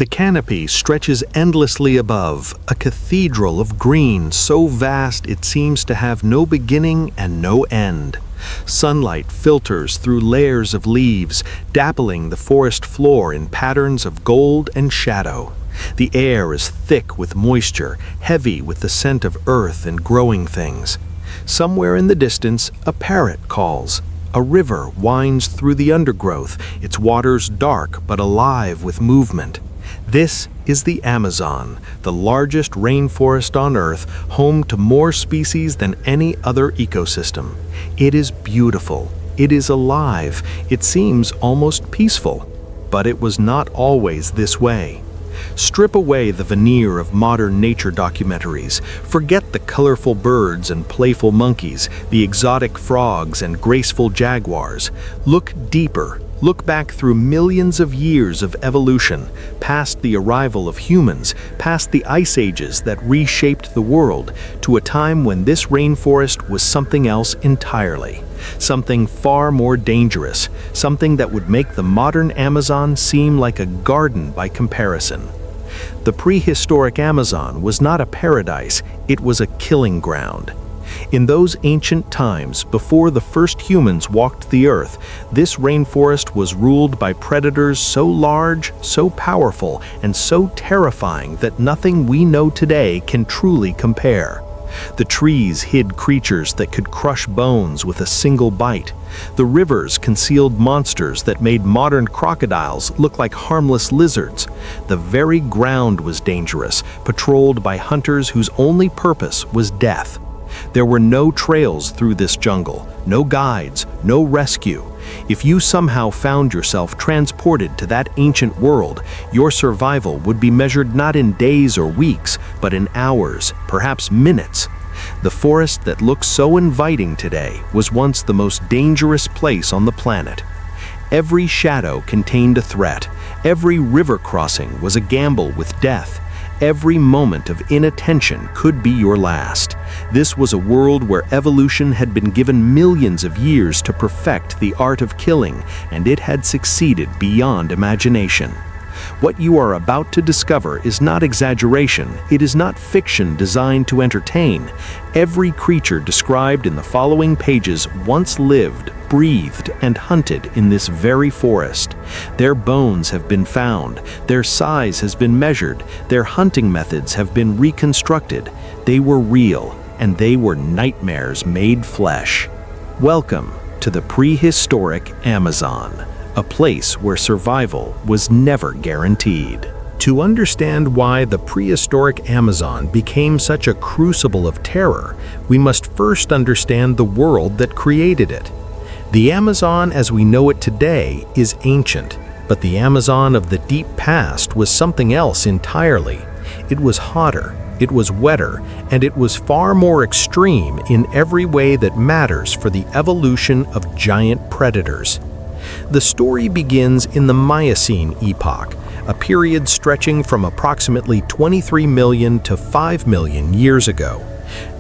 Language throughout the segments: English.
The canopy stretches endlessly above, a cathedral of green so vast it seems to have no beginning and no end. Sunlight filters through layers of leaves, dappling the forest floor in patterns of gold and shadow. The air is thick with moisture, heavy with the scent of earth and growing things. Somewhere in the distance, a parrot calls. A river winds through the undergrowth, its waters dark but alive with movement. This is the Amazon, the largest rainforest on Earth, home to more species than any other ecosystem. It is beautiful, it is alive, it seems almost peaceful. But it was not always this way. Strip away the veneer of modern nature documentaries. Forget the colorful birds and playful monkeys, the exotic frogs and graceful jaguars. Look deeper. Look back through millions of years of evolution, past the arrival of humans, past the ice ages that reshaped the world, to a time when this rainforest was something else entirely. Something far more dangerous, something that would make the modern Amazon seem like a garden by comparison. The prehistoric Amazon was not a paradise, it was a killing ground. In those ancient times, before the first humans walked the earth, this rainforest was ruled by predators so large, so powerful, and so terrifying that nothing we know today can truly compare. The trees hid creatures that could crush bones with a single bite. The rivers concealed monsters that made modern crocodiles look like harmless lizards. The very ground was dangerous, patrolled by hunters whose only purpose was death. There were no trails through this jungle, no guides, no rescue. If you somehow found yourself transported to that ancient world, your survival would be measured not in days or weeks, but in hours, perhaps minutes. The forest that looks so inviting today was once the most dangerous place on the planet. Every shadow contained a threat. Every river crossing was a gamble with death. Every moment of inattention could be your last. This was a world where evolution had been given millions of years to perfect the art of killing, and it had succeeded beyond imagination. What you are about to discover is not exaggeration, it is not fiction designed to entertain. Every creature described in the following pages once lived, breathed, and hunted in this very forest. Their bones have been found, their size has been measured, their hunting methods have been reconstructed. They were real, and they were nightmares made flesh. Welcome to the prehistoric Amazon, a place where survival was never guaranteed. To understand why the prehistoric Amazon became such a crucible of terror, we must first understand the world that created it. The Amazon as we know it today is ancient, but the Amazon of the deep past was something else entirely. It was hotter, it was wetter, and it was far more extreme in every way that matters for the evolution of giant predators. The story begins in the Miocene epoch, a period stretching from approximately 23 million to 5 million years ago.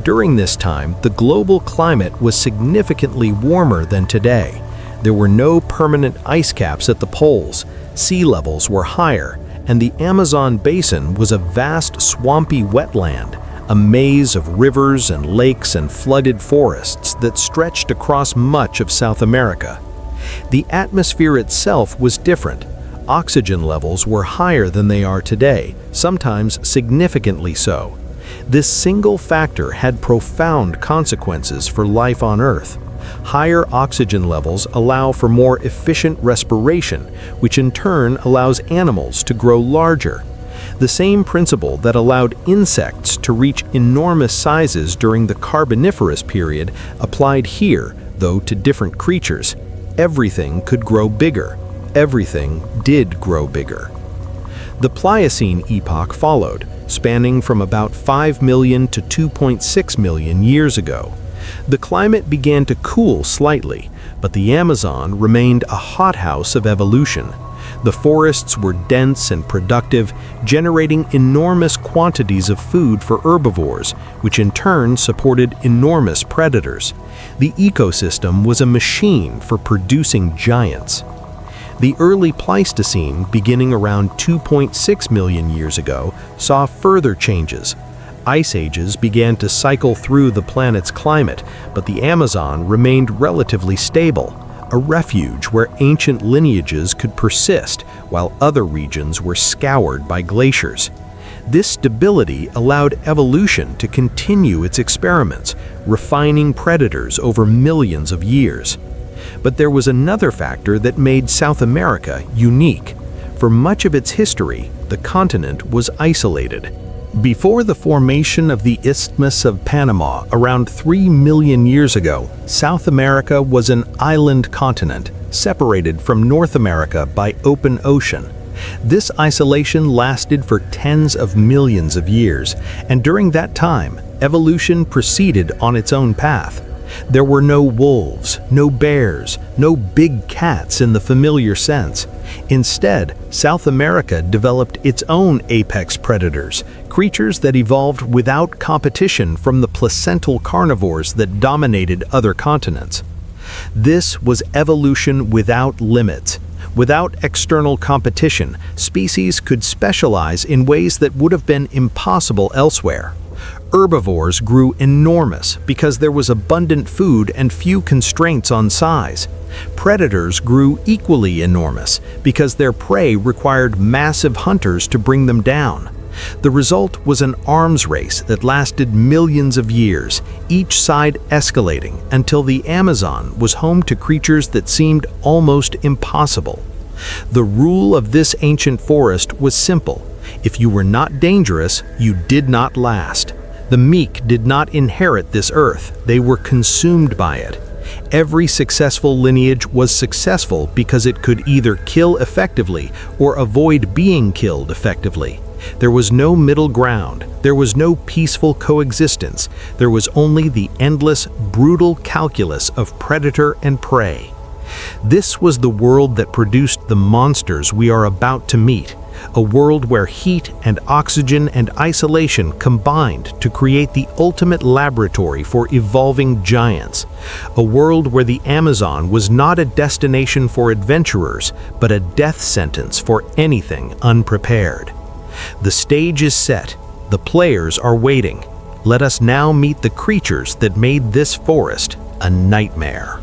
During this time, the global climate was significantly warmer than today. There were no permanent ice caps at the poles, sea levels were higher, and the Amazon basin was a vast swampy wetland, a maze of rivers and lakes and flooded forests that stretched across much of South America. The atmosphere itself was different. Oxygen levels were higher than they are today, sometimes significantly so. This single factor had profound consequences for life on Earth. Higher oxygen levels allow for more efficient respiration, which in turn allows animals to grow larger. The same principle that allowed insects to reach enormous sizes during the Carboniferous period applied here, though to different creatures. Everything could grow bigger. Everything did grow bigger. The Pliocene epoch followed, spanning from about 5 million to 2.6 million years ago. The climate began to cool slightly, but the Amazon remained a hothouse of evolution. The forests were dense and productive, generating enormous quantities of food for herbivores, which in turn supported enormous predators. The ecosystem was a machine for producing giants. The early Pleistocene, beginning around 2.6 million years ago, saw further changes. Ice ages began to cycle through the planet's climate, but the Amazon remained relatively stable, a refuge where ancient lineages could persist while other regions were scoured by glaciers. This stability allowed evolution to continue its experiments, refining predators over millions of years. But there was another factor that made South America unique. For much of its history, the continent was isolated. Before the formation of the Isthmus of Panama around 3 million years ago, South America was an island continent, separated from North America by open ocean. This isolation lasted for tens of millions of years, and during that time, evolution proceeded on its own path. There were no wolves, no bears, no big cats in the familiar sense. Instead, South America developed its own apex predators, creatures that evolved without competition from the placental carnivores that dominated other continents. This was evolution without limits. Without external competition, species could specialize in ways that would have been impossible elsewhere. Herbivores grew enormous because there was abundant food and few constraints on size. Predators grew equally enormous because their prey required massive hunters to bring them down. The result was an arms race that lasted millions of years, each side escalating until the Amazon was home to creatures that seemed almost impossible. The rule of this ancient forest was simple. If you were not dangerous, you did not last. The meek did not inherit this earth, they were consumed by it. Every successful lineage was successful because it could either kill effectively or avoid being killed effectively. There was no middle ground, there was no peaceful coexistence, there was only the endless, brutal calculus of predator and prey. This was the world that produced the monsters we are about to meet. A world where heat and oxygen and isolation combined to create the ultimate laboratory for evolving giants. A world where the Amazon was not a destination for adventurers, but a death sentence for anything unprepared. The stage is set. The players are waiting. Let us now meet the creatures that made this forest a nightmare.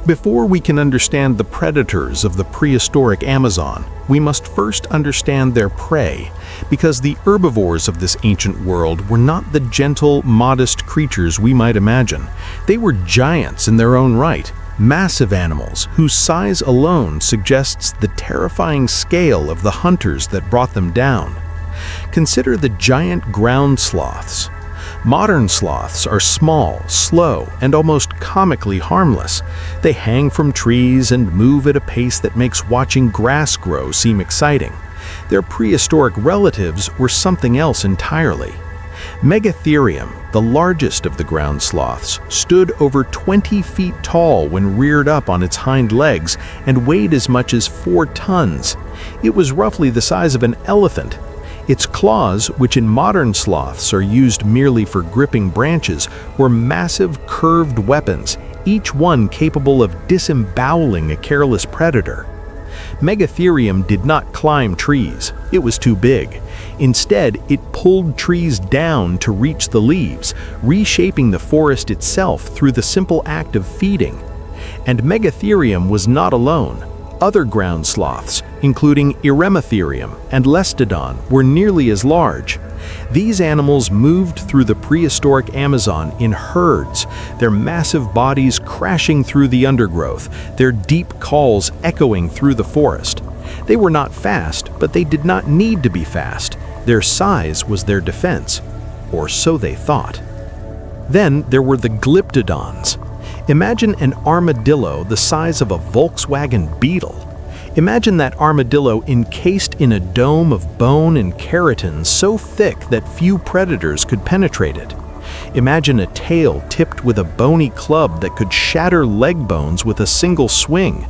Before we can understand the predators of the prehistoric Amazon, we must first understand their prey, because the herbivores of this ancient world were not the gentle, modest creatures we might imagine. They were giants in their own right, massive animals whose size alone suggests the terrifying scale of the hunters that brought them down. Consider the giant ground sloths. Modern sloths are small, slow, and almost comically harmless. They hang from trees and move at a pace that makes watching grass grow seem exciting. Their prehistoric relatives were something else entirely. Megatherium, the largest of the ground sloths, stood over 20 feet tall when reared up on its hind legs and weighed as much as 4 tons. It was roughly the size of an elephant. Its claws, which in modern sloths are used merely for gripping branches, were massive curved weapons, each one capable of disemboweling a careless predator. Megatherium did not climb trees. It was too big. Instead, it pulled trees down to reach the leaves, reshaping the forest itself through the simple act of feeding. And Megatherium was not alone. Other ground sloths, including Erematherium and Lestodon, were nearly as large. These animals moved through the prehistoric Amazon in herds, their massive bodies crashing through the undergrowth, their deep calls echoing through the forest. They were not fast, but they did not need to be fast. Their size was their defense, or so they thought. Then there were the Glyptodons. Imagine an armadillo the size of a Volkswagen Beetle. Imagine that armadillo encased in a dome of bone and keratin so thick that few predators could penetrate it. Imagine a tail tipped with a bony club that could shatter leg bones with a single swing.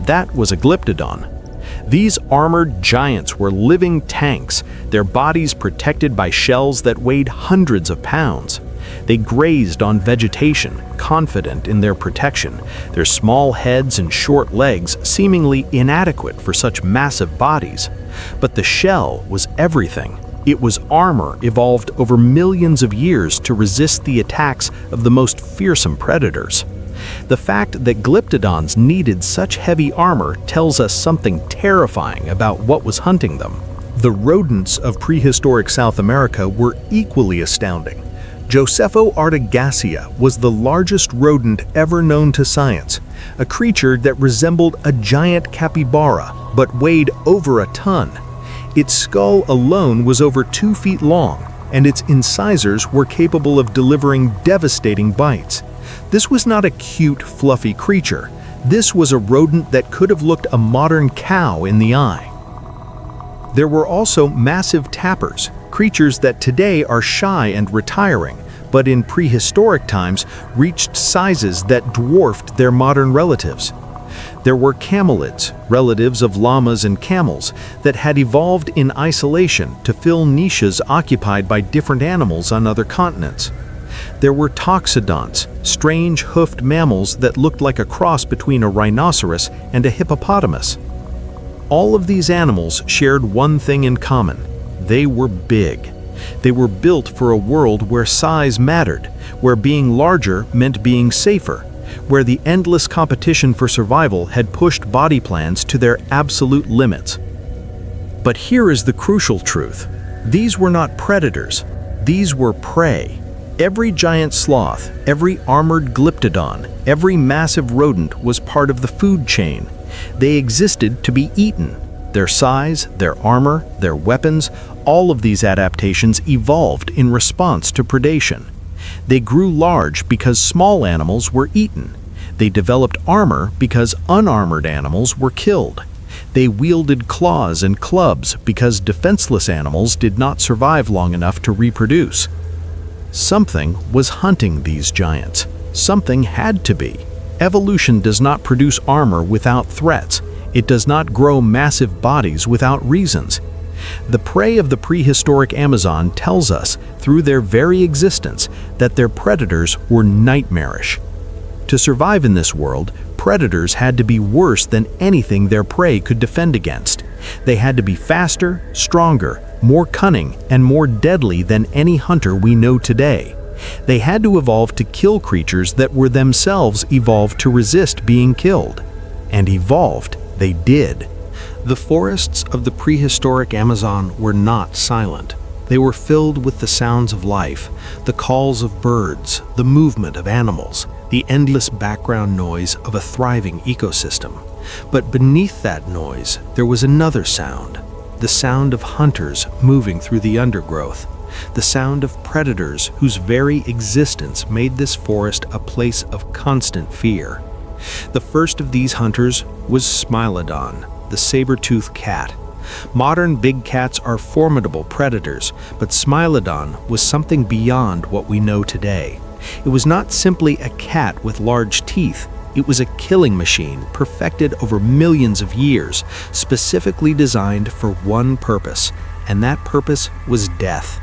That was a Glyptodon. These armored giants were living tanks, their bodies protected by shells that weighed hundreds of pounds. They grazed on vegetation, confident in their protection, their small heads and short legs seemingly inadequate for such massive bodies. But the shell was everything. It was armor evolved over millions of years to resist the attacks of the most fearsome predators. The fact that glyptodons needed such heavy armor tells us something terrifying about what was hunting them. The rodents of prehistoric South America were equally astounding. Josepho artigacia was the largest rodent ever known to science, a creature that resembled a giant capybara but weighed over a ton. Its skull alone was over 2 feet long, and its incisors were capable of delivering devastating bites. This was not a cute, fluffy creature. This was a rodent that could have looked a modern cow in the eye. There were also massive tapirs, creatures that today are shy and retiring, but in prehistoric times reached sizes that dwarfed their modern relatives. There were camelids, relatives of llamas and camels, that had evolved in isolation to fill niches occupied by different animals on other continents. There were toxodonts, strange hoofed mammals that looked like a cross between a rhinoceros and a hippopotamus. All of these animals shared one thing in common. They were big. They were built for a world where size mattered, where being larger meant being safer, where the endless competition for survival had pushed body plans to their absolute limits. But here is the crucial truth. These were not predators. These were prey. Every giant sloth, every armored glyptodon, every massive rodent was part of the food chain. They existed to be eaten. Their size, their armor, their weapons, all of these adaptations evolved in response to predation. They grew large because small animals were eaten. They developed armor because unarmored animals were killed. They wielded claws and clubs because defenseless animals did not survive long enough to reproduce. Something was hunting these giants. Something had to be. Evolution does not produce armor without threats. It does not grow massive bodies without reasons. The prey of the prehistoric Amazon tells us, through their very existence, that their predators were nightmarish. To survive in this world, predators had to be worse than anything their prey could defend against. They had to be faster, stronger, more cunning, and more deadly than any hunter we know today. They had to evolve to kill creatures that were themselves evolved to resist being killed. And evolved they did. The forests of the prehistoric Amazon were not silent. They were filled with the sounds of life, the calls of birds, the movement of animals, the endless background noise of a thriving ecosystem. But beneath that noise, there was another sound, the sound of hunters moving through the undergrowth, the sound of predators whose very existence made this forest a place of constant fear. The first of these hunters was Smilodon, the saber-toothed cat. Modern big cats are formidable predators, but Smilodon was something beyond what we know today. It was not simply a cat with large teeth. It was a killing machine perfected over millions of years, specifically designed for one purpose, and that purpose was death.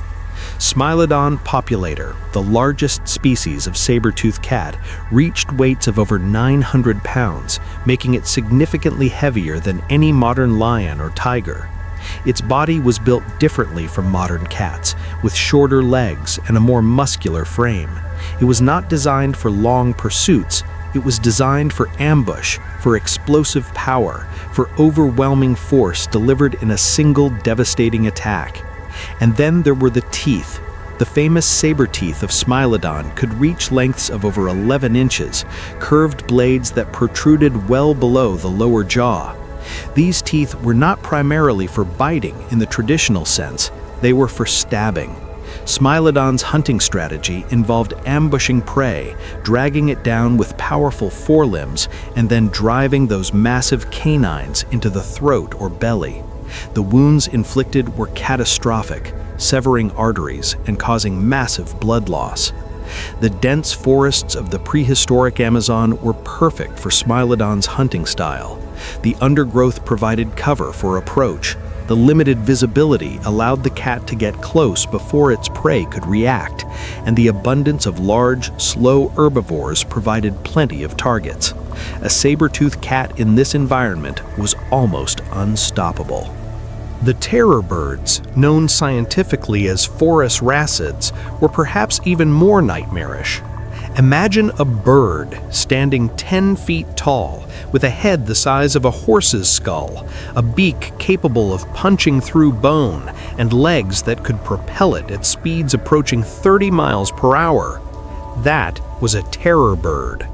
Smilodon populator, the largest species of saber-toothed cat, reached weights of over 900 pounds, making it significantly heavier than any modern lion or tiger. Its body was built differently from modern cats, with shorter legs and a more muscular frame. It was not designed for long pursuits. It was designed for ambush, for explosive power, for overwhelming force delivered in a single devastating attack. And then there were the teeth. The famous saber teeth of Smilodon could reach lengths of over 11 inches, curved blades that protruded well below the lower jaw. These teeth were not primarily for biting in the traditional sense, they were for stabbing. Smilodon's hunting strategy involved ambushing prey, dragging it down with powerful forelimbs, and then driving those massive canines into the throat or belly. The wounds inflicted were catastrophic, severing arteries and causing massive blood loss. The dense forests of the prehistoric Amazon were perfect for Smilodon's hunting style. The undergrowth provided cover for approach. The limited visibility allowed the cat to get close before its prey could react, and the abundance of large, slow herbivores provided plenty of targets. A saber-toothed cat in this environment was almost unstoppable. The terror birds, known scientifically as Forus racids, were perhaps even more nightmarish. Imagine a bird standing 10 feet tall, with a head the size of a horse's skull, a beak capable of punching through bone, and legs that could propel it at speeds approaching 30 miles per hour. That was a terror bird.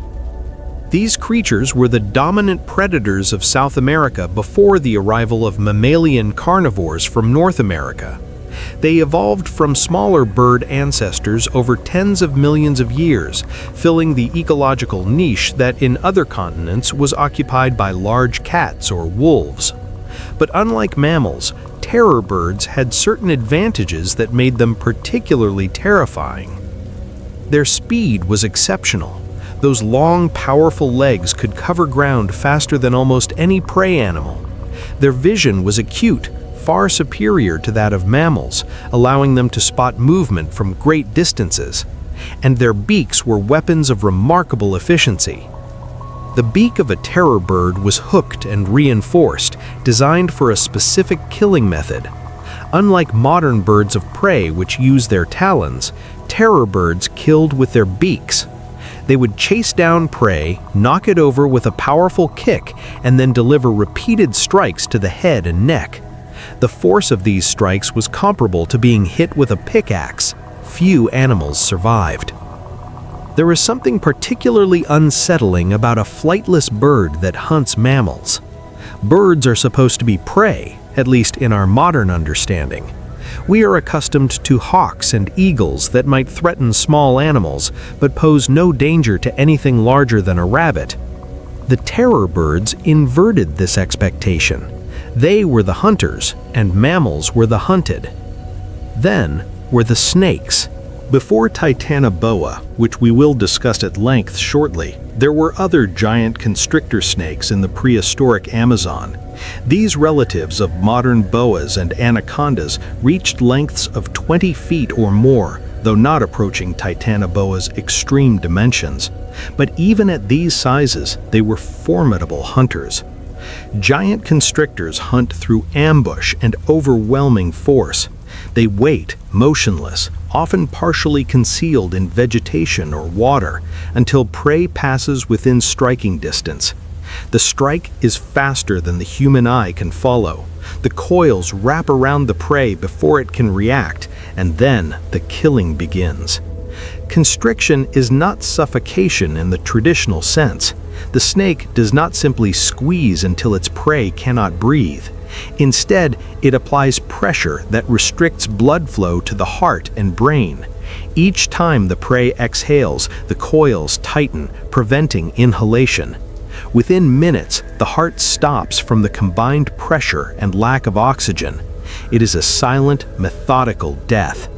These creatures were the dominant predators of South America before the arrival of mammalian carnivores from North America. They evolved from smaller bird ancestors over tens of millions of years, filling the ecological niche that in other continents was occupied by large cats or wolves. But unlike mammals, terror birds had certain advantages that made them particularly terrifying. Their speed was exceptional. Those long, powerful legs could cover ground faster than almost any prey animal. Their vision was acute, far superior to that of mammals, allowing them to spot movement from great distances. And their beaks were weapons of remarkable efficiency. The beak of a terror bird was hooked and reinforced, designed for a specific killing method. Unlike modern birds of prey which use their talons, terror birds killed with their beaks. They would chase down prey, knock it over with a powerful kick, and then deliver repeated strikes to the head and neck. The force of these strikes was comparable to being hit with a pickaxe. Few animals survived. There is something particularly unsettling about a flightless bird that hunts mammals. Birds are supposed to be prey, at least in our modern understanding. We are accustomed to hawks and eagles that might threaten small animals, but pose no danger to anything larger than a rabbit. The terror birds inverted this expectation. They were the hunters, and mammals were the hunted. Then were the snakes. Before titanoboa, which we will discuss at length shortly, there were other giant constrictor snakes in the prehistoric Amazon. These relatives of modern boas and anacondas reached lengths of 20 feet or more, though not approaching titanoboa's extreme dimensions. But even at these sizes, they were formidable hunters. Giant constrictors hunt through ambush and overwhelming force. They wait, motionless, often partially concealed in vegetation or water, until prey passes within striking distance. The strike is faster than the human eye can follow. The coils wrap around the prey before it can react, and then the killing begins. Constriction is not suffocation in the traditional sense. The snake does not simply squeeze until its prey cannot breathe. Instead, it applies pressure that restricts blood flow to the heart and brain. Each time the prey exhales, the coils tighten, preventing inhalation. Within minutes, the heart stops from the combined pressure and lack of oxygen. It is a silent, methodical death.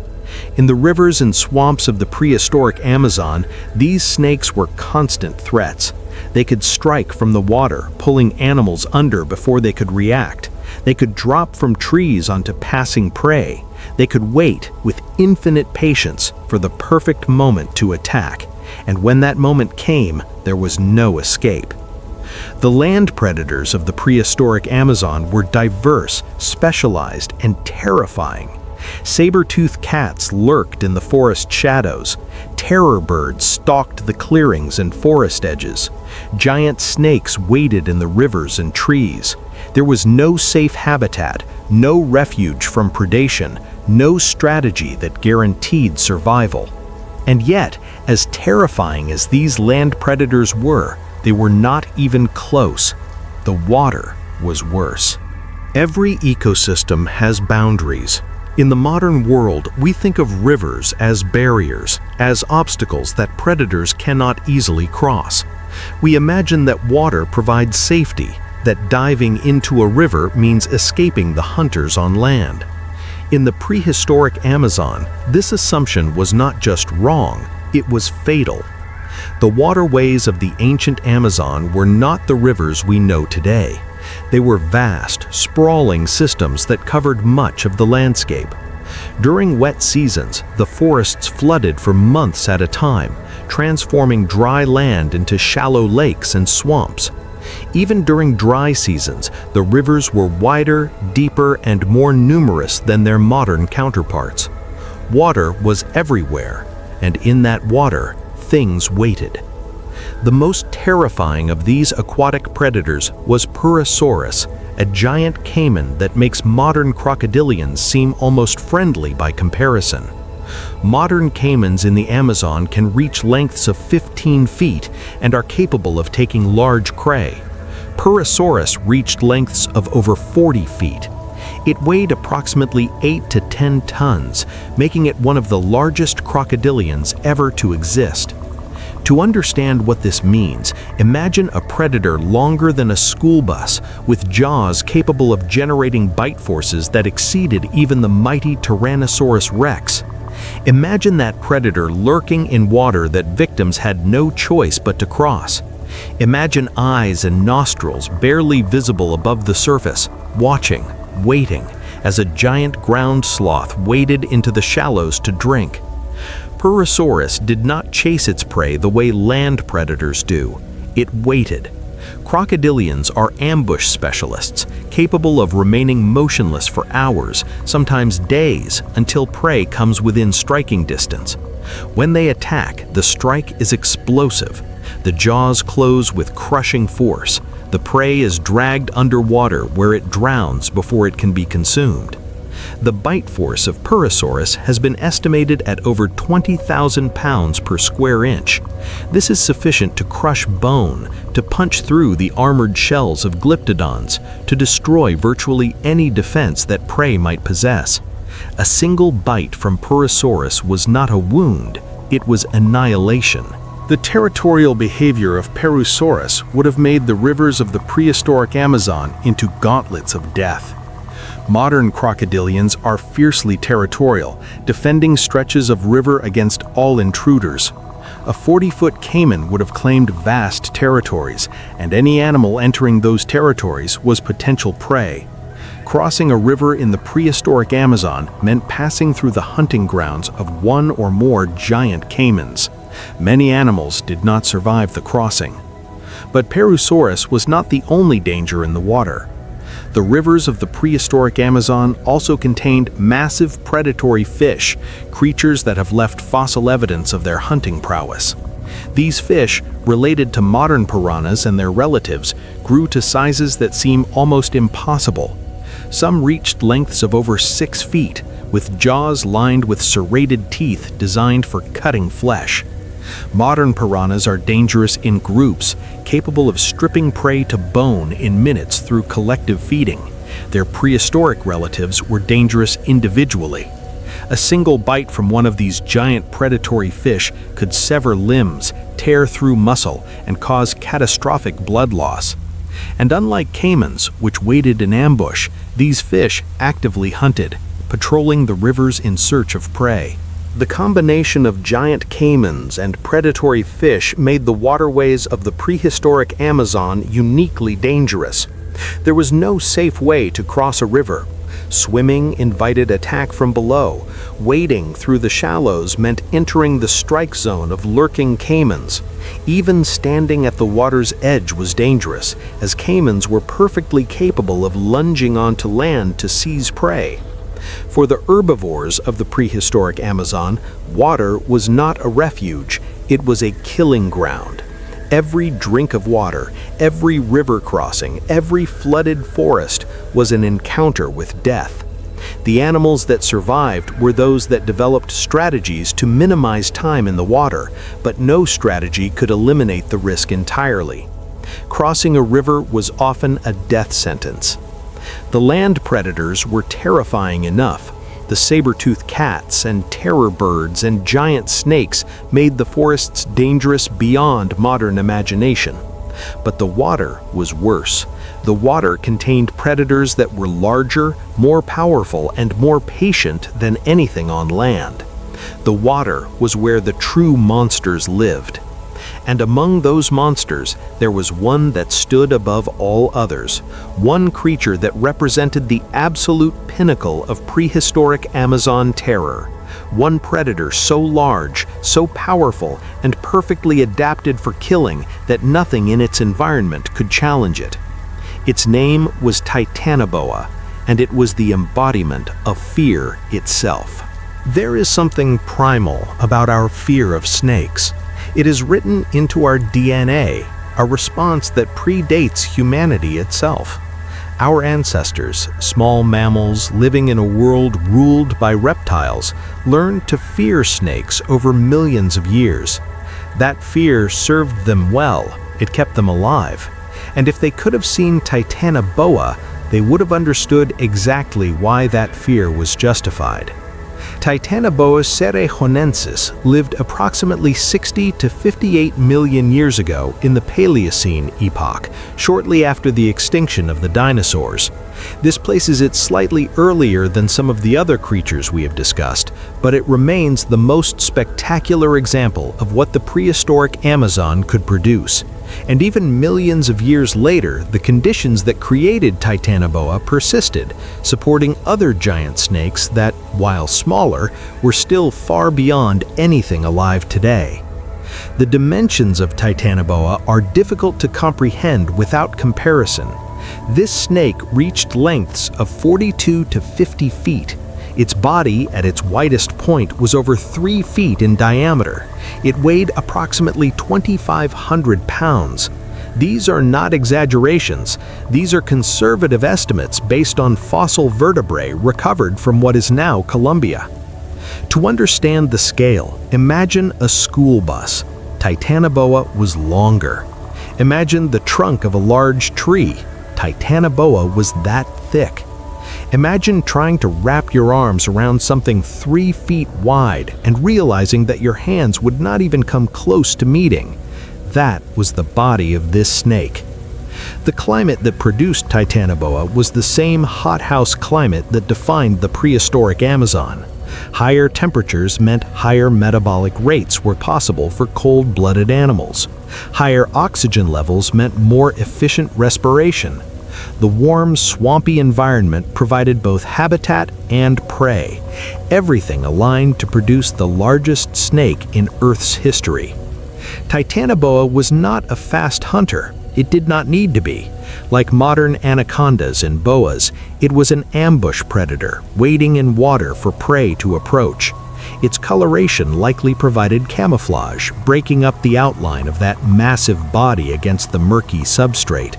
In the rivers and swamps of the prehistoric Amazon, these snakes were constant threats. They could strike from the water, pulling animals under before they could react. They could drop from trees onto passing prey. They could wait with infinite patience for the perfect moment to attack. And when that moment came, there was no escape. The land predators of the prehistoric Amazon were diverse, specialized, and terrifying. Saber-toothed cats lurked in the forest shadows. Terror birds stalked the clearings and forest edges. Giant snakes waded in the rivers and trees. There was no safe habitat, no refuge from predation, no strategy that guaranteed survival. And yet, as terrifying as these land predators were, they were not even close. The water was worse. Every ecosystem has boundaries. In the modern world, we think of rivers as barriers, as obstacles that predators cannot easily cross. We imagine that water provides safety, that diving into a river means escaping the hunters on land. In the prehistoric Amazon, this assumption was not just wrong, it was fatal. The waterways of the ancient Amazon were not the rivers we know today. They were vast, sprawling systems that covered much of the landscape. During wet seasons, the forests flooded for months at a time, transforming dry land into shallow lakes and swamps. Even during dry seasons, the rivers were wider, deeper, and more numerous than their modern counterparts. Water was everywhere, and in that water, things waited. The most terrifying of these aquatic predators was Prehistoric, a giant caiman that makes modern crocodilians seem almost friendly by comparison. Modern caimans in the Amazon can reach lengths of 15 feet and are capable of taking large prey. Prehistoric reached lengths of over 40 feet. It weighed approximately 8 to 10 tons, making it one of the largest crocodilians ever to exist. To understand what this means, imagine a predator longer than a school bus, with jaws capable of generating bite forces that exceeded even the mighty Tyrannosaurus rex. Imagine that predator lurking in water that victims had no choice but to cross. Imagine eyes and nostrils barely visible above the surface, watching, waiting, as a giant ground sloth waded into the shallows to drink. Prehistoric did not chase its prey the way land predators do. It waited. Crocodilians are ambush specialists, capable of remaining motionless for hours, sometimes days, until prey comes within striking distance. When they attack, the strike is explosive. The jaws close with crushing force. The prey is dragged underwater where it drowns before it can be consumed. The bite force of Prehistoric has been estimated at over 20,000 pounds per square inch. This is sufficient to crush bone, to punch through the armored shells of glyptodons, to destroy virtually any defense that prey might possess. A single bite from Prehistoric was not a wound, it was annihilation. The territorial behavior of Prehistoric would have made the rivers of the prehistoric Amazon into gauntlets of death. Modern crocodilians are fiercely territorial, defending stretches of river against all intruders. A 40-foot caiman would have claimed vast territories, and any animal entering those territories was potential prey. Crossing a river in the prehistoric Amazon meant passing through the hunting grounds of one or more giant caimans. Many animals did not survive the crossing. But Prehistoric was not the only danger in the water. The rivers of the prehistoric Amazon also contained massive predatory fish, creatures that have left fossil evidence of their hunting prowess. These fish, related to modern piranhas and their relatives, grew to sizes that seem almost impossible. Some reached lengths of over 6 feet, with jaws lined with serrated teeth designed for cutting flesh. Modern piranhas are dangerous in groups, capable of stripping prey to bone in minutes through collective feeding. Their prehistoric relatives were dangerous individually. A single bite from one of these giant predatory fish could sever limbs, tear through muscle, and cause catastrophic blood loss. And unlike caimans, which waited in ambush, these fish actively hunted, patrolling the rivers in search of prey. The combination of giant caimans and predatory fish made the waterways of the prehistoric Amazon uniquely dangerous. There was no safe way to cross a river. Swimming invited attack from below. Wading through the shallows meant entering the strike zone of lurking caimans. Even standing at the water's edge was dangerous, as caimans were perfectly capable of lunging onto land to seize prey. For the herbivores of the prehistoric Amazon, water was not a refuge, it was a killing ground. Every drink of water, every river crossing, every flooded forest was an encounter with death. The animals that survived were those that developed strategies to minimize time in the water, but no strategy could eliminate the risk entirely. Crossing a river was often a death sentence. The land predators were terrifying enough. The saber-toothed cats and terror birds and giant snakes made the forests dangerous beyond modern imagination. But the water was worse. The water contained predators that were larger, more powerful, and more patient than anything on land. The water was where the true monsters lived. And among those monsters, there was one that stood above all others, one creature that represented the absolute pinnacle of prehistoric Amazon terror, one predator so large, so powerful, and perfectly adapted for killing that nothing in its environment could challenge it. Its name was Titanoboa, and it was the embodiment of fear itself. There is something primal about our fear of snakes. It is written into our DNA, a response that predates humanity itself. Our ancestors, small mammals living in a world ruled by reptiles, learned to fear snakes over millions of years. That fear served them well, it kept them alive. And if they could have seen Titanoboa, they would have understood exactly why that fear was justified. Titanoboa cerrejonensis lived approximately 60 to 58 million years ago in the Paleocene epoch, shortly after the extinction of the dinosaurs. This places it slightly earlier than some of the other creatures we have discussed, but it remains the most spectacular example of what the prehistoric Amazon could produce. And even millions of years later, the conditions that created Titanoboa persisted, supporting other giant snakes that, while smaller, were still far beyond anything alive today. The dimensions of Titanoboa are difficult to comprehend without comparison. This snake reached lengths of 42 to 50 feet. Its body, at its widest point, was over 3 feet in diameter. It weighed approximately 2,500 pounds. These are not exaggerations. These are conservative estimates based on fossil vertebrae recovered from what is now Colombia. To understand the scale, imagine a school bus. Titanoboa was longer. Imagine the trunk of a large tree. Titanoboa was that thick. Imagine trying to wrap your arms around something 3 feet wide and realizing that your hands would not even come close to meeting. That was the body of this snake. The climate that produced Titanoboa was the same hothouse climate that defined the prehistoric Amazon. Higher temperatures meant higher metabolic rates were possible for cold-blooded animals. Higher oxygen levels meant more efficient respiration. The warm, swampy environment provided both habitat and prey, everything aligned to produce the largest snake in Earth's history. Titanoboa was not a fast hunter. It did not need to be. Like modern anacondas and boas, it was an ambush predator, waiting in water for prey to approach. Its coloration likely provided camouflage, breaking up the outline of that massive body against the murky substrate.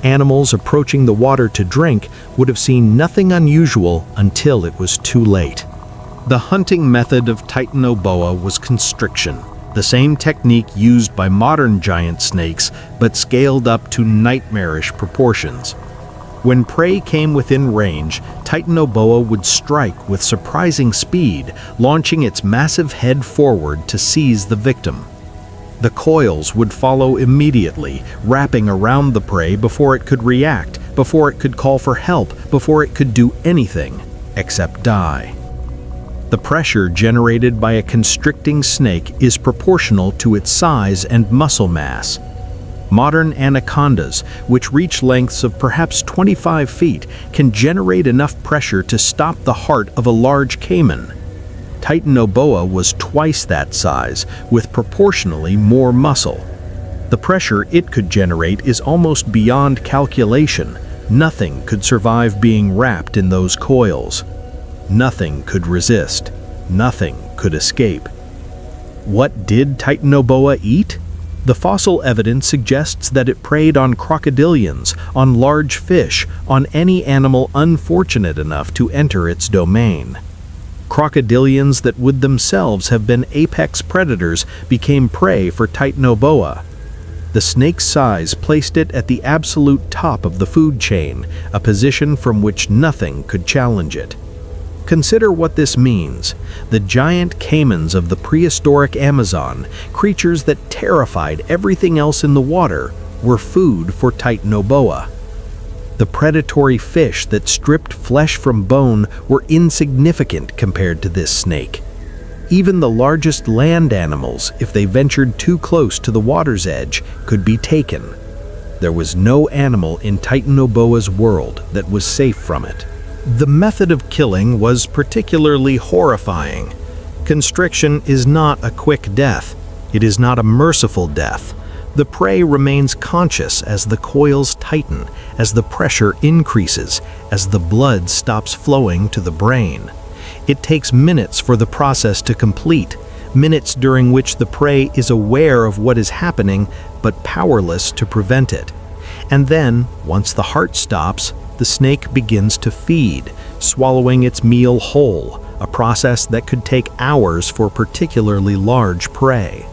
Animals approaching the water to drink would have seen nothing unusual until it was too late. The hunting method of Titanoboa was constriction, the same technique used by modern giant snakes, but scaled up to nightmarish proportions. When prey came within range, Titanoboa would strike with surprising speed, launching its massive head forward to seize the victim. The coils would follow immediately, wrapping around the prey before it could react, before it could call for help, before it could do anything except die. The pressure generated by a constricting snake is proportional to its size and muscle mass. Modern anacondas, which reach lengths of perhaps 25 feet, can generate enough pressure to stop the heart of a large caiman. Titanoboa was twice that size, with proportionally more muscle. The pressure it could generate is almost beyond calculation. Nothing could survive being wrapped in those coils. Nothing could resist. Nothing could escape. What did Titanoboa eat? The fossil evidence suggests that it preyed on crocodilians, on large fish, on any animal unfortunate enough to enter its domain. Crocodilians that would themselves have been apex predators became prey for Titanoboa. The snake's size placed it at the absolute top of the food chain, a position from which nothing could challenge it. Consider what this means. The giant caimans of the prehistoric Amazon, creatures that terrified everything else in the water, were food for Titanoboa. The predatory fish that stripped flesh from bone were insignificant compared to this snake. Even the largest land animals, if they ventured too close to the water's edge, could be taken. There was no animal in Titanoboa's world that was safe from it. The method of killing was particularly horrifying. Constriction is not a quick death. It is not a merciful death. The prey remains conscious as the coils tighten, as the pressure increases, as the blood stops flowing to the brain. It takes minutes for the process to complete, minutes during which the prey is aware of what is happening but powerless to prevent it. And then, once the heart stops, the snake begins to feed, swallowing its meal whole, a process that could take hours for particularly large prey.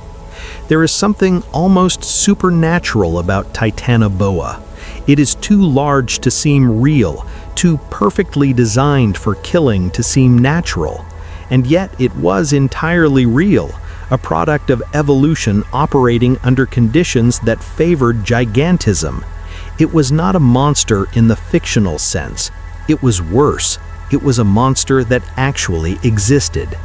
There is something almost supernatural about Titanoboa. It is too large to seem real, too perfectly designed for killing to seem natural. And yet it was entirely real, a product of evolution operating under conditions that favored gigantism. It was not a monster in the fictional sense. It was worse. It was a monster that actually existed.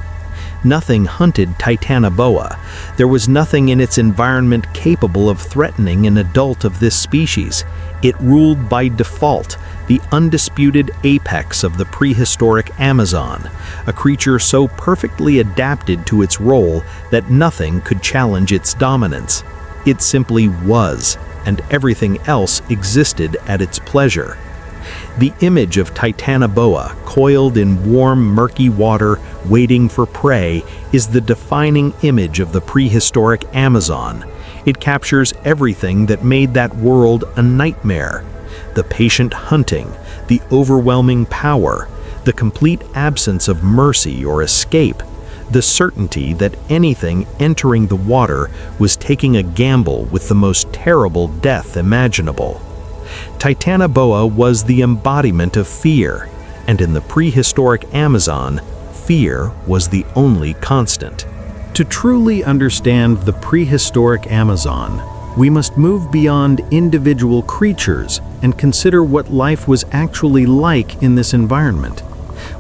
Nothing hunted Titanoboa. There was nothing in its environment capable of threatening an adult of this species. It ruled by default, the undisputed apex of the prehistoric Amazon, a creature so perfectly adapted to its role that nothing could challenge its dominance. It simply was, and everything else existed at its pleasure. The image of Titanoboa, coiled in warm, murky water, waiting for prey, is the defining image of the prehistoric Amazon. It captures everything that made that world a nightmare. The patient hunting, the overwhelming power, the complete absence of mercy or escape, the certainty that anything entering the water was taking a gamble with the most terrible death imaginable. Titanoboa was the embodiment of fear, and in the prehistoric Amazon, fear was the only constant. To truly understand the prehistoric Amazon, we must move beyond individual creatures and consider what life was actually like in this environment.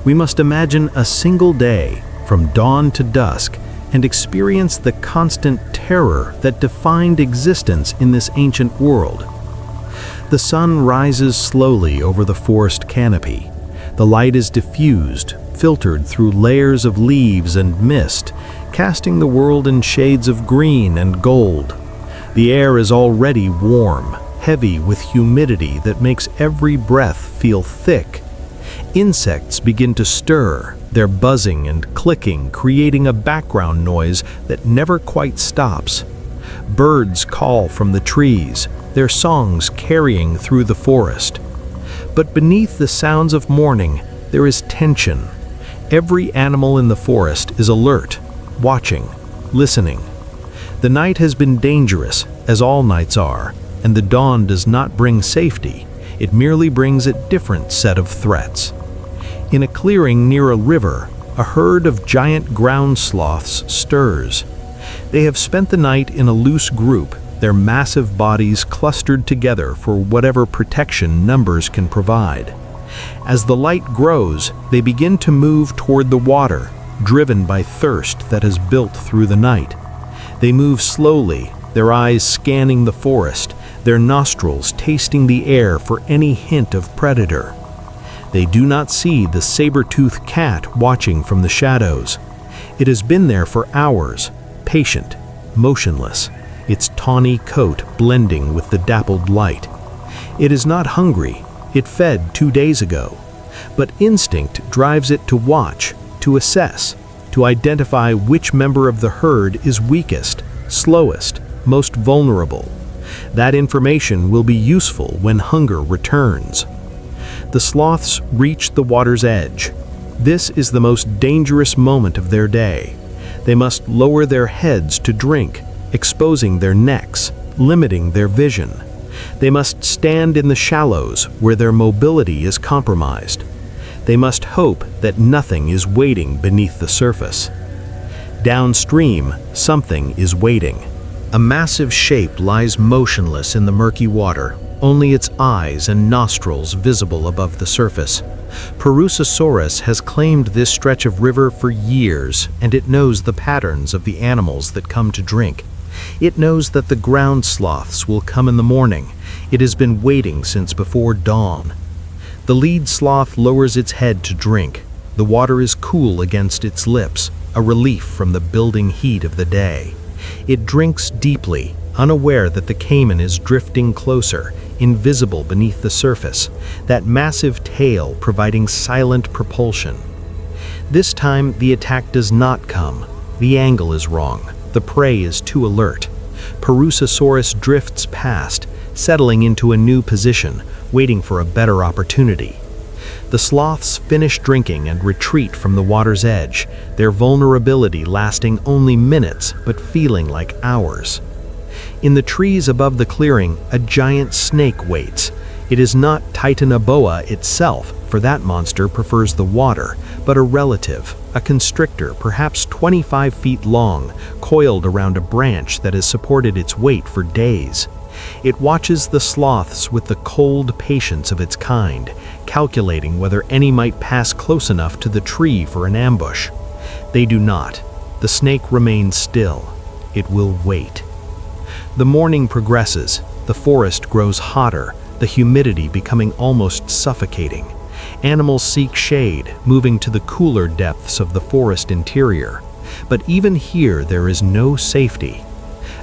We must imagine a single day, from dawn to dusk, and experience the constant terror that defined existence in this ancient world. The sun rises slowly over the forest canopy. The light is diffused, filtered through layers of leaves and mist, casting the world in shades of green and gold. The air is already warm, heavy with humidity that makes every breath feel thick. Insects begin to stir, their buzzing and clicking creating a background noise that never quite stops. Birds call from the trees, their songs carrying through the forest. But beneath the sounds of morning, there is tension. Every animal in the forest is alert, watching, listening. The night has been dangerous, as all nights are, and the dawn does not bring safety. It merely brings a different set of threats. In a clearing near a river, a herd of giant ground sloths stirs. They have spent the night in a loose group, their massive bodies clustered together for whatever protection numbers can provide. As the light grows, they begin to move toward the water, driven by thirst that has built through the night. They move slowly, their eyes scanning the forest, their nostrils tasting the air for any hint of predator. They do not see the saber-toothed cat watching from the shadows. It has been there for hours, patient, motionless, its tawny coat blending with the dappled light. It is not hungry. It fed 2 days ago. But instinct drives it to watch, to assess, to identify which member of the herd is weakest, slowest, most vulnerable. That information will be useful when hunger returns. The sloths reach the water's edge. This is the most dangerous moment of their day. They must lower their heads to drink, exposing their necks, limiting their vision. They must stand in the shallows where their mobility is compromised. They must hope that nothing is waiting beneath the surface. Downstream, something is waiting. A massive shape lies motionless in the murky water, only its eyes and nostrils visible above the surface. Prehistoric has claimed this stretch of river for years, and it knows the patterns of the animals that come to drink. It knows that the ground sloths will come in the morning. It has been waiting since before dawn. The lead sloth lowers its head to drink. The water is cool against its lips, a relief from the building heat of the day. It drinks deeply, unaware that the caiman is drifting closer, invisible beneath the surface, that massive tail providing silent propulsion. This time, the attack does not come. The angle is wrong. The prey is too alert. Prehistoric drifts past, settling into a new position, waiting for a better opportunity. The sloths finish drinking and retreat from the water's edge, their vulnerability lasting only minutes but feeling like hours. In the trees above the clearing, a giant snake waits. It is not titanoboa itself, for that monster prefers the water, but a relative, a constrictor perhaps 25 feet long, coiled around a branch that has supported its weight for days. It watches the sloths with the cold patience of its kind, calculating whether any might pass close enough to the tree for an ambush. They do not. The snake remains still. It will wait. The morning progresses. The forest grows hotter, the humidity becoming almost suffocating. Animals seek shade, moving to the cooler depths of the forest interior. But even here there is no safety.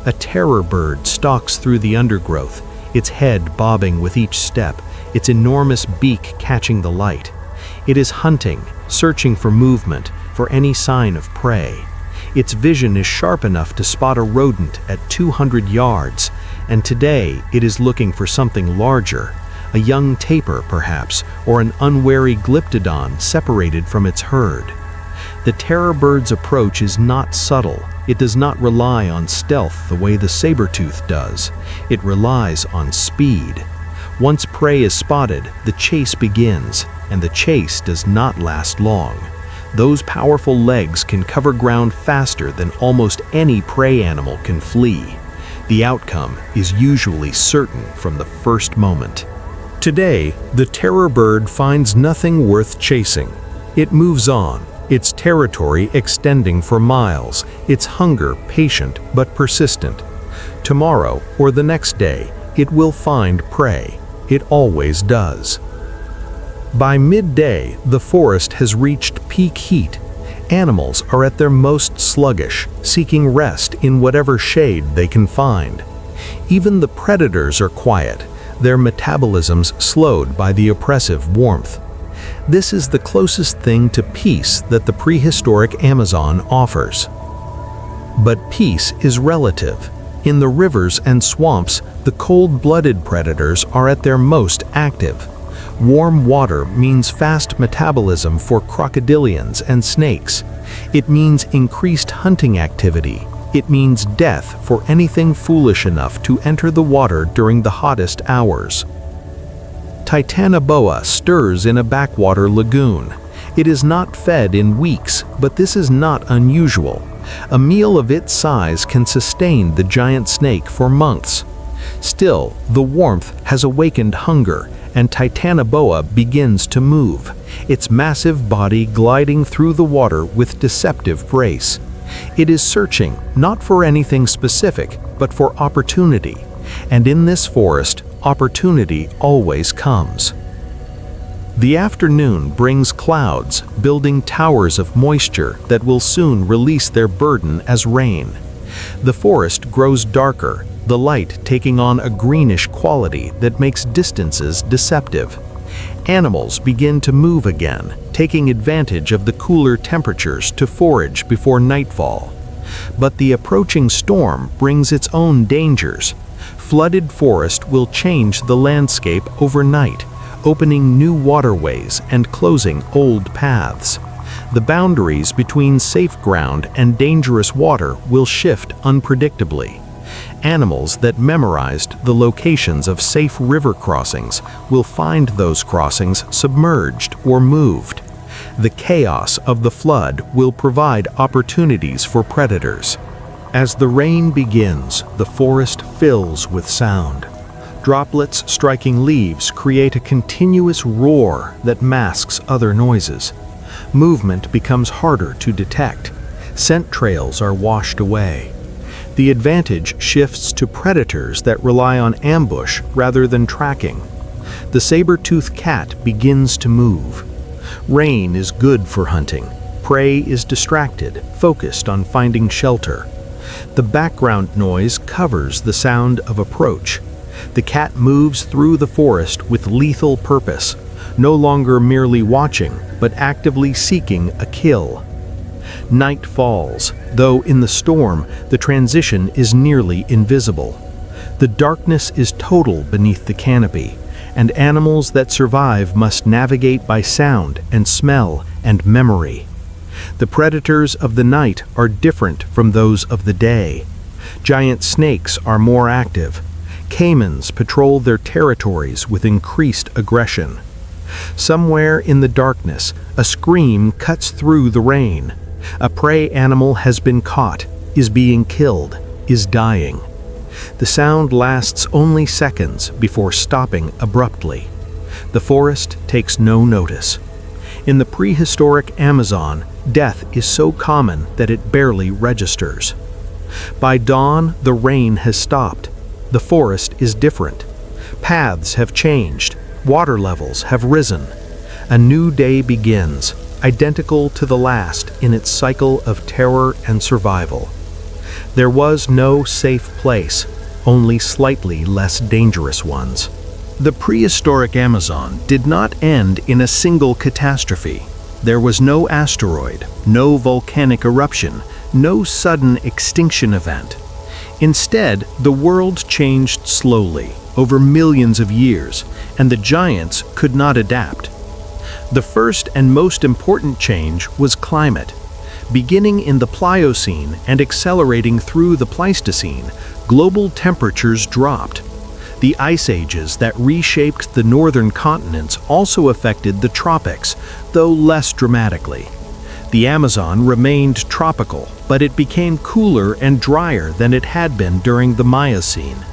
A terror bird stalks through the undergrowth, its head bobbing with each step, its enormous beak catching the light. It is hunting, searching for movement, for any sign of prey. Its vision is sharp enough to spot a rodent at 200 yards, and today it is looking for something larger, a young tapir perhaps, or an unwary glyptodon separated from its herd. The terror bird's approach is not subtle. It does not rely on stealth the way the saber-tooth does. It relies on speed. Once prey is spotted, the chase begins, and the chase does not last long. Those powerful legs can cover ground faster than almost any prey animal can flee. The outcome is usually certain from the first moment. Today, the terror bird finds nothing worth chasing. It moves on, its territory extending for miles, its hunger patient but persistent. Tomorrow, or the next day, it will find prey. It always does. By midday, the forest has reached peak heat. Animals are at their most sluggish, seeking rest in whatever shade they can find. Even the predators are quiet, their metabolisms slowed by the oppressive warmth. This is the closest thing to peace that the prehistoric Amazon offers. But peace is relative. In the rivers and swamps, the cold-blooded predators are at their most active. Warm water means fast metabolism for crocodilians and snakes. It means increased hunting activity. It means death for anything foolish enough to enter the water during the hottest hours. Titanoboa stirs in a backwater lagoon. It is not fed in weeks, but this is not unusual. A meal of its size can sustain the giant snake for months. Still, the warmth has awakened hunger, and Titanoboa begins to move, its massive body gliding through the water with deceptive grace. It is searching, not for anything specific, but for opportunity. And in this forest, opportunity always comes. The afternoon brings clouds, building towers of moisture that will soon release their burden as rain. The forest grows darker, the light taking on a greenish quality that makes distances deceptive. Animals begin to move again, taking advantage of the cooler temperatures to forage before nightfall. But the approaching storm brings its own dangers. Flooded forest will change the landscape overnight, opening new waterways and closing old paths. The boundaries between safe ground and dangerous water will shift unpredictably. Animals that memorized the locations of safe river crossings will find those crossings submerged or moved. The chaos of the flood will provide opportunities for predators. As the rain begins, the forest fills with sound. Droplets striking leaves create a continuous roar that masks other noises. Movement becomes harder to detect. Scent trails are washed away. The advantage shifts to predators that rely on ambush rather than tracking. The saber-toothed cat begins to move. Rain is good for hunting. Prey is distracted, focused on finding shelter. The background noise covers the sound of approach. The cat moves through the forest with lethal purpose, no longer merely watching, but actively seeking a kill. Night falls, though in the storm, the transition is nearly invisible. The darkness is total beneath the canopy, and animals that survive must navigate by sound and smell and memory. The predators of the night are different from those of the day. Giant snakes are more active. Caimans patrol their territories with increased aggression. Somewhere in the darkness, a scream cuts through the rain. A prey animal has been caught, is being killed, is dying. The sound lasts only seconds before stopping abruptly. The forest takes no notice. In the prehistoric Amazon, death is so common that it barely registers. By dawn, the rain has stopped. The forest is different. Paths have changed. Water levels have risen. A new day begins, identical to the last in its cycle of terror and survival. There was no safe place, only slightly less dangerous ones. The prehistoric Amazon did not end in a single catastrophe. There was no asteroid, no volcanic eruption, no sudden extinction event. Instead, the world changed slowly, over millions of years, and the giants could not adapt. The first and most important change was climate. Beginning in the Pliocene and accelerating through the Pleistocene, global temperatures dropped. The ice ages that reshaped the northern continents also affected the tropics, though less dramatically. The Amazon remained tropical, but it became cooler and drier than it had been during the Miocene.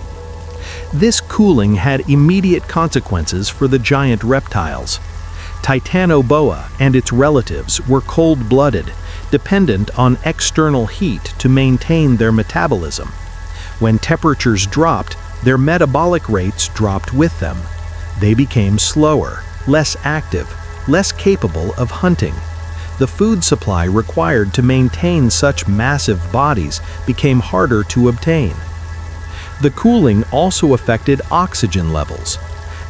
This cooling had immediate consequences for the giant reptiles. Titanoboa and its relatives were cold-blooded, dependent on external heat to maintain their metabolism. When temperatures dropped, their metabolic rates dropped with them. They became slower, less active, less capable of hunting. The food supply required to maintain such massive bodies became harder to obtain. The cooling also affected oxygen levels.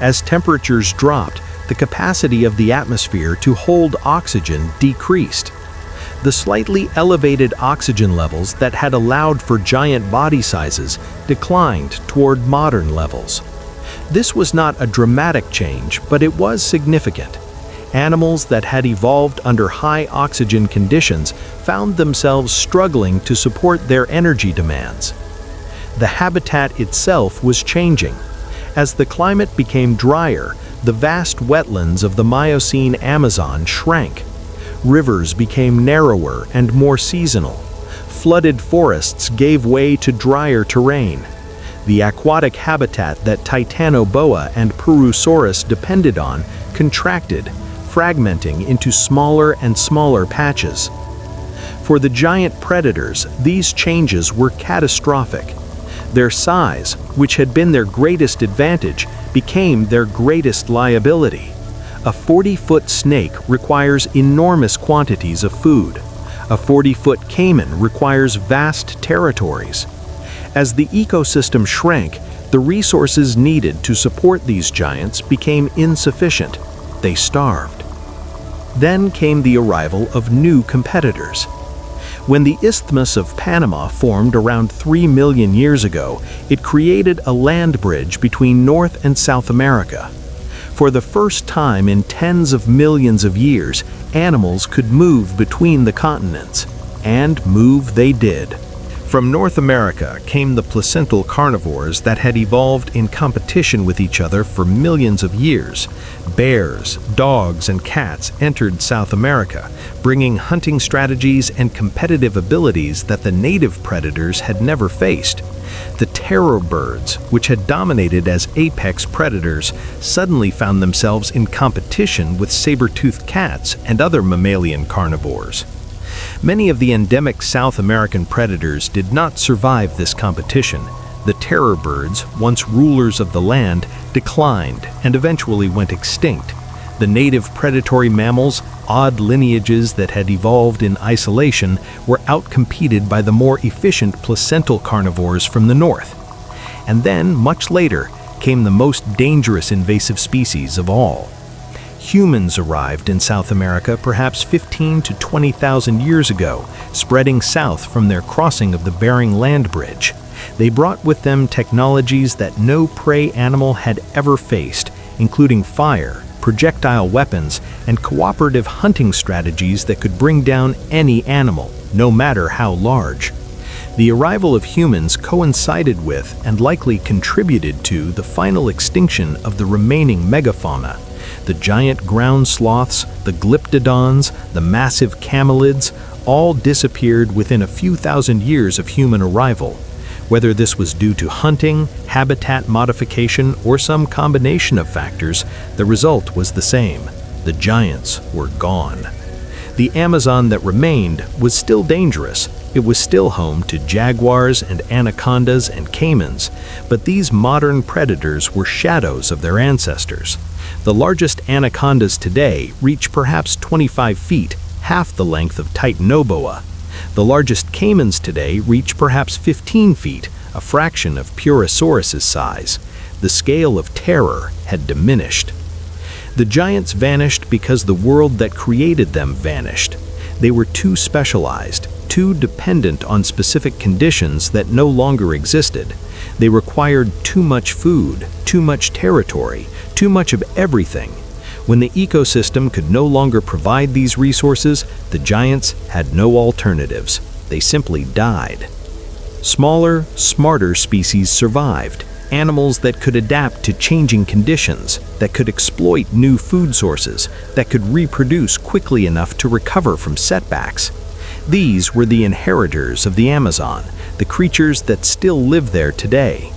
As temperatures dropped, the capacity of the atmosphere to hold oxygen decreased. The slightly elevated oxygen levels that had allowed for giant body sizes declined toward modern levels. This was not a dramatic change, but it was significant. Animals that had evolved under high oxygen conditions found themselves struggling to support their energy demands. The habitat itself was changing. As the climate became drier, the vast wetlands of the Miocene Amazon shrank. Rivers became narrower and more seasonal. Flooded forests gave way to drier terrain. The aquatic habitat that Titanoboa and Purosaurus depended on contracted, fragmenting into smaller and smaller patches. For the giant predators, these changes were catastrophic. Their size, which had been their greatest advantage, became their greatest liability. A 40-foot snake requires enormous quantities of food. A 40-foot caiman requires vast territories. As the ecosystem shrank, the resources needed to support these giants became insufficient. They starved. Then came the arrival of new competitors. When the Isthmus of Panama formed around 3 million years ago, it created a land bridge between North and South America. For the first time in tens of millions of years, animals could move between the continents. And move they did. From North America came the placental carnivores that had evolved in competition with each other for millions of years. Bears, dogs, and cats entered South America, bringing hunting strategies and competitive abilities that the native predators had never faced. The terror birds, which had dominated as apex predators, suddenly found themselves in competition with saber-toothed cats and other mammalian carnivores. Many of the endemic South American predators did not survive this competition. The terror birds, once rulers of the land, declined and eventually went extinct. The native predatory mammals, odd lineages that had evolved in isolation, were outcompeted by the more efficient placental carnivores from the north. And then, much later, came the most dangerous invasive species of all. Humans arrived in South America perhaps 15 to 20,000 years ago, spreading south from their crossing of the Bering Land Bridge. They brought with them technologies that no prey animal had ever faced, including fire, projectile weapons, and cooperative hunting strategies that could bring down any animal, no matter how large. The arrival of humans coincided with and likely contributed to the final extinction of the remaining megafauna. The giant ground sloths, the glyptodons, the massive camelids, all disappeared within a few thousand years of human arrival. Whether this was due to hunting, habitat modification, or some combination of factors, the result was the same. The giants were gone. The Amazon that remained was still dangerous. It was still home to jaguars and anacondas and caimans, but these modern predators were shadows of their ancestors. The largest anacondas today reach perhaps 25 feet, half the length of titanoboa. The largest caimans today reach perhaps 15 feet, a fraction of Purosaurus's size. The scale of terror had diminished. The giants vanished because the world that created them vanished. They were too specialized, too dependent on specific conditions that no longer existed. They required too much food, too much territory, too much of everything. When the ecosystem could no longer provide these resources, the giants had no alternatives. They simply died. Smaller, smarter species survived. Animals that could adapt to changing conditions, that could exploit new food sources, that could reproduce quickly enough to recover from setbacks. These were the inheritors of the Amazon, the creatures that still live there today.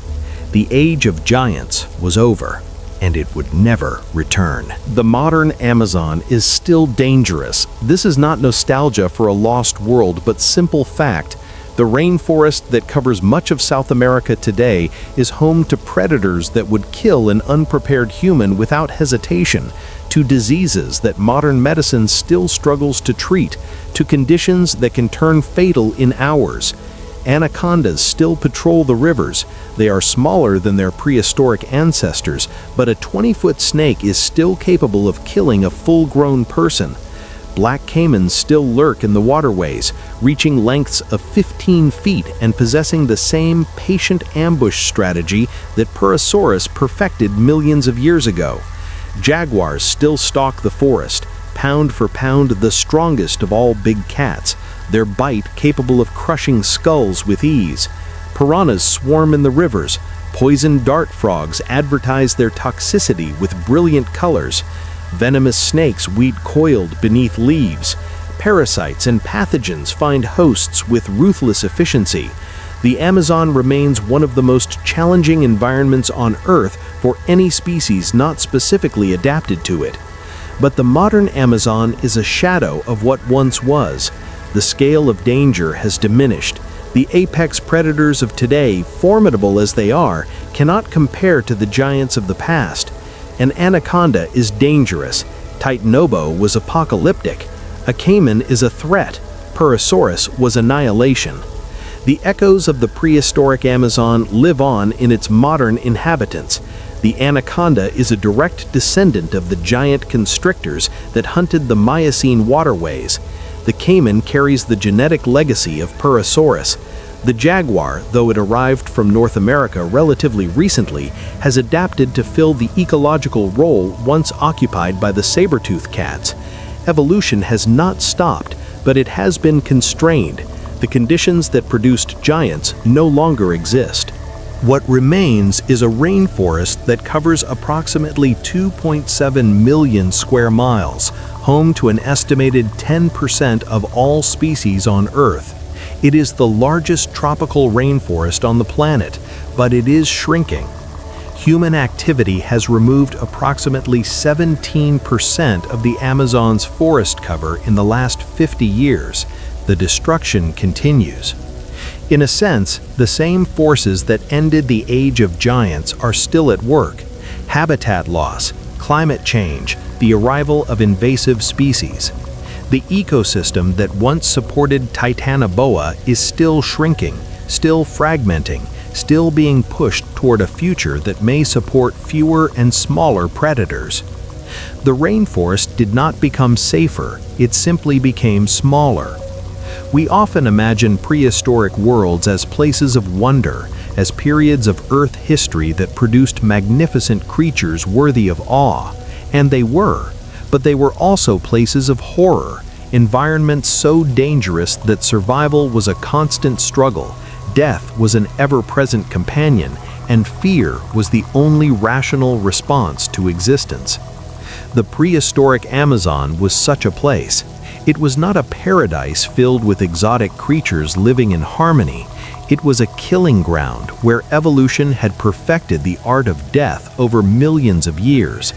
The age of giants was over, and it would never return. The modern Amazon is still dangerous. This is not nostalgia for a lost world, but simple fact. The rainforest that covers much of South America today is home to predators that would kill an unprepared human without hesitation, to diseases that modern medicine still struggles to treat, to conditions that can turn fatal in hours. Anacondas still patrol the rivers. They are smaller than their prehistoric ancestors, but a 20-foot snake is still capable of killing a full-grown person. Black caimans still lurk in the waterways, reaching lengths of 15 feet and possessing the same patient ambush strategy that Purosaurus perfected millions of years ago. Jaguars still stalk the forest, pound for pound the strongest of all big cats, their bite capable of crushing skulls with ease. Piranhas swarm in the rivers. Poison dart frogs advertise their toxicity with brilliant colors. Venomous snakes weed coiled beneath leaves. Parasites and pathogens find hosts with ruthless efficiency. The Amazon remains one of the most challenging environments on Earth for any species not specifically adapted to it. But the modern Amazon is a shadow of what once was. The scale of danger has diminished. The apex predators of today, formidable as they are, cannot compare to the giants of the past. An anaconda is dangerous. Titanoboa was apocalyptic. A caiman is a threat. Purosaurus was annihilation. The echoes of the prehistoric Amazon live on in its modern inhabitants. The anaconda is a direct descendant of the giant constrictors that hunted the Miocene waterways. The caiman carries the genetic legacy of Purosaurus. The jaguar, though it arrived from North America relatively recently, has adapted to fill the ecological role once occupied by the saber-toothed cats. Evolution has not stopped, but it has been constrained. The conditions that produced giants no longer exist. What remains is a rainforest that covers approximately 2.7 million square miles, home to an estimated 10% of all species on Earth. It is the largest tropical rainforest on the planet, but it is shrinking. Human activity has removed approximately 17% of the Amazon's forest cover in the last 50 years. The destruction continues. In a sense, the same forces that ended the age of giants are still at work. Habitat loss, climate change, the arrival of invasive species. The ecosystem that once supported titanoboa is still shrinking, still fragmenting, still being pushed toward a future that may support fewer and smaller predators. The rainforest did not become safer, it simply became smaller. We often imagine prehistoric worlds as places of wonder, as periods of Earth history that produced magnificent creatures worthy of awe. And they were, but they were also places of horror, environments so dangerous that survival was a constant struggle, death was an ever-present companion, and fear was the only rational response to existence. The prehistoric Amazon was such a place. It was not a paradise filled with exotic creatures living in harmony. It was a killing ground where evolution had perfected the art of death over millions of years.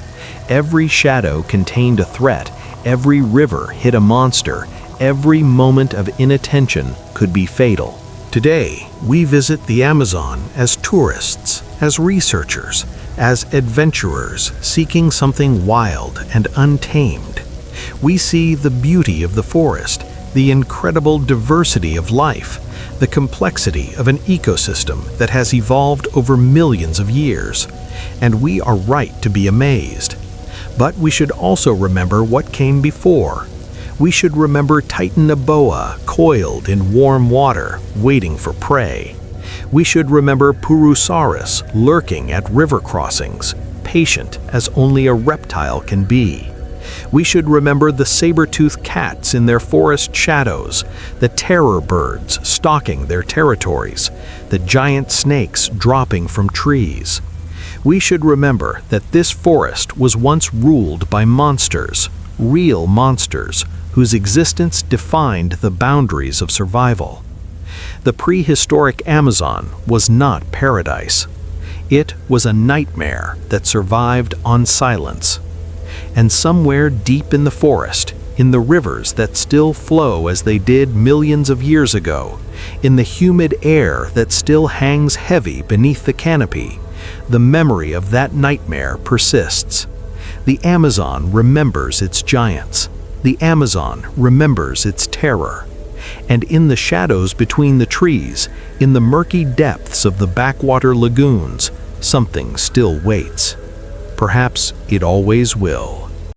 Every shadow contained a threat, every river hid a monster, every moment of inattention could be fatal. Today, we visit the Amazon as tourists, as researchers, as adventurers seeking something wild and untamed. We see the beauty of the forest, the incredible diversity of life, the complexity of an ecosystem that has evolved over millions of years. And we are right to be amazed. But we should also remember what came before. We should remember titanoboa coiled in warm water, waiting for prey. We should remember Purosaurus lurking at river crossings, patient as only a reptile can be. We should remember the saber-toothed cats in their forest shadows, the terror birds stalking their territories, the giant snakes dropping from trees. We should remember that this forest was once ruled by monsters, real monsters, whose existence defined the boundaries of survival. The prehistoric Amazon was not paradise. It was a nightmare that survived on silence. And somewhere deep in the forest, in the rivers that still flow as they did millions of years ago, in the humid air that still hangs heavy beneath the canopy, the memory of that nightmare persists. The Amazon remembers its giants. The Amazon remembers its terror. And in the shadows between the trees, in the murky depths of the backwater lagoons, something still waits. Perhaps it always will.